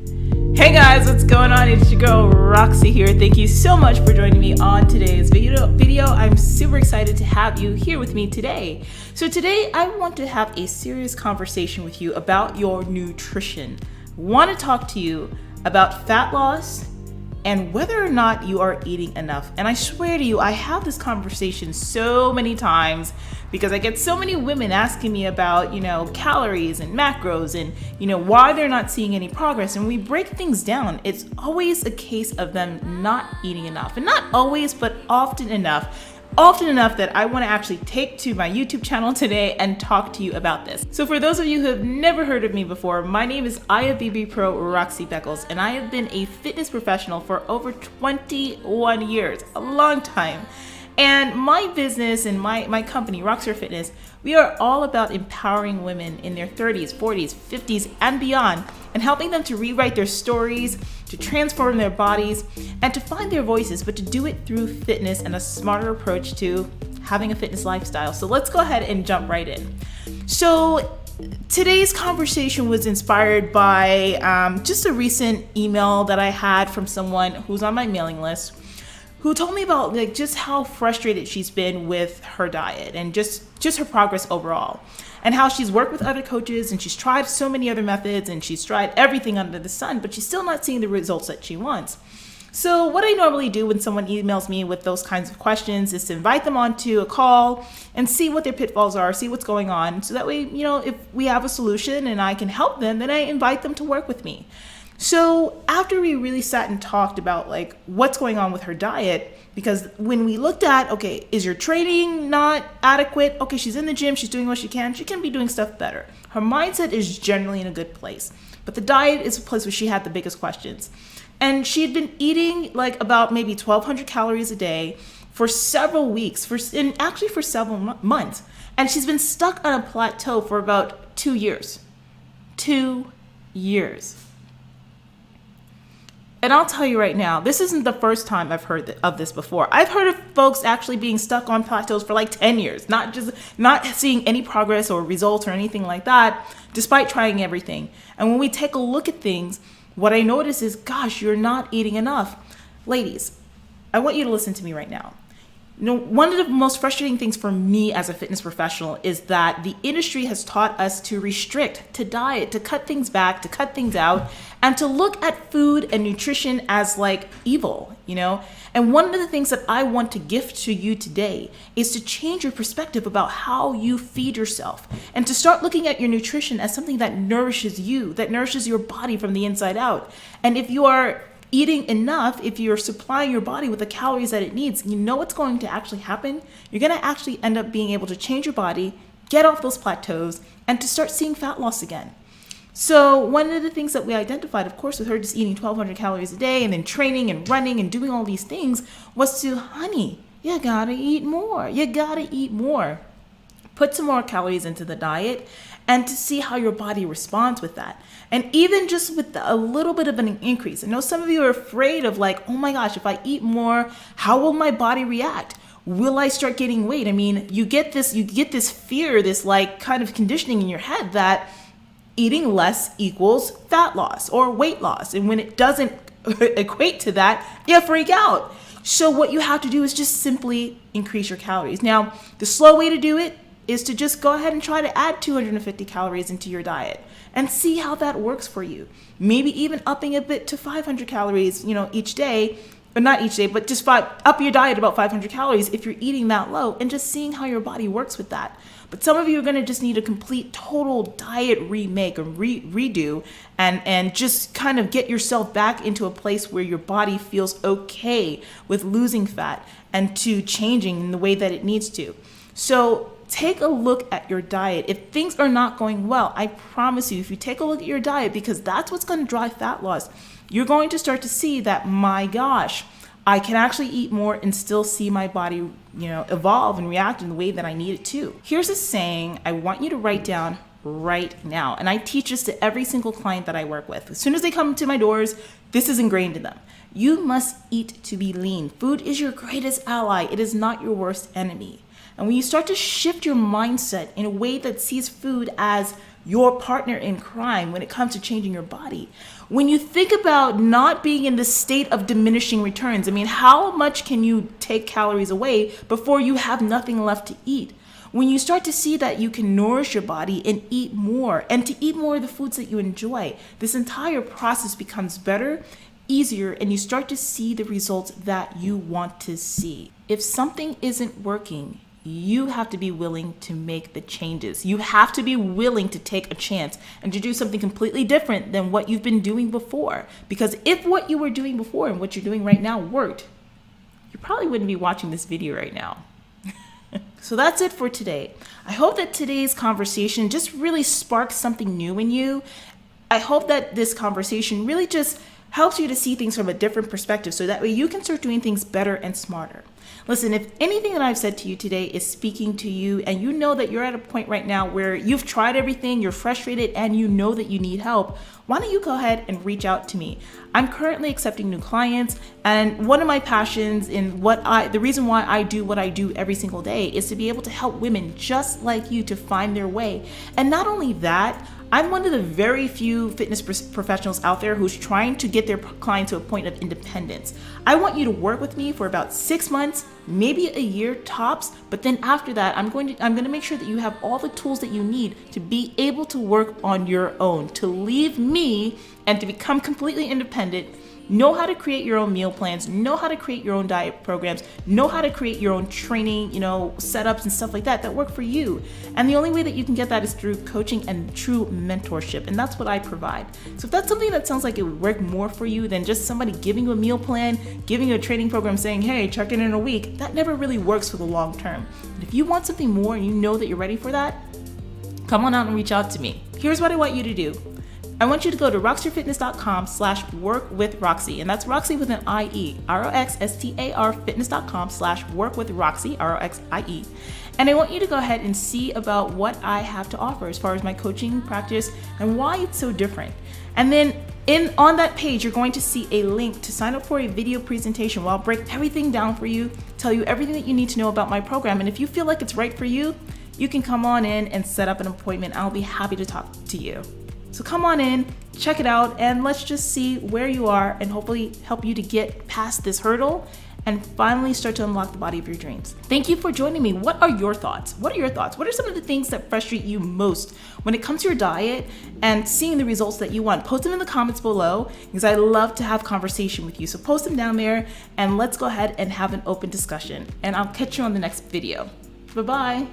Hey guys, what's going on? It's your girl Roxy here. Thank you so much for joining me on today's video. I'm super excited to have you here with me today. So today I want to have a serious conversation with you about your nutrition. I want to talk to you about fat loss and whether or not you are eating enough. And I swear to you, I have this conversation so many times because I get so many women asking me about, calories and macros and, why they're not seeing any progress. And when we break things down, it's always a case of them not eating enough. And not always, but often enough that I want to actually take to my YouTube channel today and talk to you about this. So for those of you who have never heard of me before, my name is IFBB Pro Roxy Beckles, and I have been a fitness professional for over 21 years, a long time. And my business and my company, Rockstar Fitness, we are all about empowering women in their 30s, 40s, 50s, and beyond, and helping them to rewrite their stories, to transform their bodies, and to find their voices, but to do it through fitness and a smarter approach to having a fitness lifestyle. So let's go ahead and jump right in. So today's conversation was inspired by just a recent email that I had from someone who's on my mailing list, who told me about just how frustrated she's been with her diet and just her progress overall, and how she's worked with other coaches and she's tried so many other methods and she's tried everything under the sun, but she's still not seeing the results that she wants. So what I normally do when someone emails me with those kinds of questions is to invite them onto a call and see what their pitfalls are, see what's going on, so that way, if we have a solution and I can help them, then I invite them to work with me. So after we really sat and talked about what's going on with her diet, because when we looked at, okay, is your training not adequate? Okay, she's in the gym, she's doing what she can be doing stuff better. Her mindset is generally in a good place, but the diet is a place where she had the biggest questions. And she had been eating about maybe 1,200 calories a day for several weeks, for several months. And she's been stuck on a plateau for about 2 years. 2 years. And I'll tell you right now, this isn't the first time I've heard of this before. I've heard of folks actually being stuck on plateaus for 10 years, not seeing any progress or results or anything like that, despite trying everything. And when we take a look at things, what I notice is, gosh, you're not eating enough. Ladies, I want you to listen to me right now. One of the most frustrating things for me as a fitness professional is that the industry has taught us to restrict, to diet, to cut things back, to cut things out, and to look at food and nutrition as evil, And one of the things that I want to gift to you today is to change your perspective about how you feed yourself, and to start looking at your nutrition as something that nourishes you, that nourishes your body from the inside out. And if you are eating enough, if you're supplying your body with the calories that it needs, you know what's going to actually happen? You're going to actually end up being able to change your body, get off those plateaus, and to start seeing fat loss again. So one of the things that we identified, of course, with her just eating 1,200 calories a day and then training and running and doing all these things was to, honey, you gotta eat more. You gotta eat more. Put some more calories into the diet, and to see how your body responds with that. And even just with a little bit of an increase. I know some of you are afraid of oh my gosh, if I eat more, how will my body react? Will I start getting weight? I mean, you get this fear, this kind of conditioning in your head that eating less equals fat loss or weight loss. And when it doesn't equate to that, you freak out. So what you have to do is just simply increase your calories. Now, the slow way to do it is to just go ahead and try to add 250 calories into your diet and see how that works for you. Maybe even upping a bit to 500 calories, each day, or not each day, but just up your diet about 500 calories if you're eating that low, and just seeing how your body works with that. But some of you are going to just need a complete total diet remake or redo and just kind of get yourself back into a place where your body feels okay with losing fat and to changing in the way that it needs to. So take a look at your diet. If things are not going well, I promise you, if you take a look at your diet, because that's what's going to drive fat loss, you're going to start to see that, my gosh, I can actually eat more and still see my body, evolve and react in the way that I need it to. Here's a saying I want you to write down right now. And I teach this to every single client that I work with. As soon as they come to my doors, this is ingrained in them. You must eat to be lean. Food is your greatest ally. It is not your worst enemy. And when you start to shift your mindset in a way that sees food as your partner in crime when it comes to changing your body, when you think about not being in this state of diminishing returns, I mean, how much can you take calories away before you have nothing left to eat? When you start to see that you can nourish your body and eat more, and to eat more of the foods that you enjoy, this entire process becomes better, easier, and you start to see the results that you want to see. If something isn't working, you have to be willing to make the changes. You have to be willing to take a chance and to do something completely different than what you've been doing before. Because if what you were doing before and what you're doing right now worked, you probably wouldn't be watching this video right now. So that's it for today. I hope that today's conversation just really sparks something new in you. I hope that this conversation really just helps you to see things from a different perspective so that way you can start doing things better and smarter. Listen, if anything that I've said to you today is speaking to you and you know that you're at a point right now where you've tried everything, you're frustrated, and you know that you need help, why don't you go ahead and reach out to me? I'm currently accepting new clients, and one of my passions in the reason why I do what I do every single day is to be able to help women just like you to find their way. And not only that, I'm one of the very few fitness professionals out there who's trying to get their client to a point of independence. I want you to work with me for about 6 months, maybe a year tops, but then after that, I'm going to make sure that you have all the tools that you need to be able to work on your own, to leave me and to become completely independent. Know how to create your own meal plans, know how to create your own diet programs, know how to create your own training, setups and stuff like that work for you. And the only way that you can get that is through coaching and true mentorship. And that's what I provide. So if that's something that sounds like it would work more for you than just somebody giving you a meal plan, giving you a training program saying, hey, check in a week, that never really works for the long term. And if you want something more and you know that you're ready for that, come on out and reach out to me. Here's what I want you to do. I want you to go to rockstarfitness.com/workwithroxy, and that's Roxy with an IE, ROXSTAR fitness.com/workwithroxy, ROXIE. And I want you to go ahead and see about what I have to offer as far as my coaching practice and why it's so different. And then on that page, you're going to see a link to sign up for a video presentation where I'll break everything down for you, tell you everything that you need to know about my program. And if you feel like it's right for you, you can come on in and set up an appointment. I'll be happy to talk to you. So come on in, check it out, and let's just see where you are and hopefully help you to get past this hurdle and finally start to unlock the body of your dreams. Thank you for joining me. What are your thoughts? What are some of the things that frustrate you most when it comes to your diet and seeing the results that you want? Post them in the comments below because I love to have conversation with you. So post them down there and let's go ahead and have an open discussion. And I'll catch you on the next video. Bye-bye.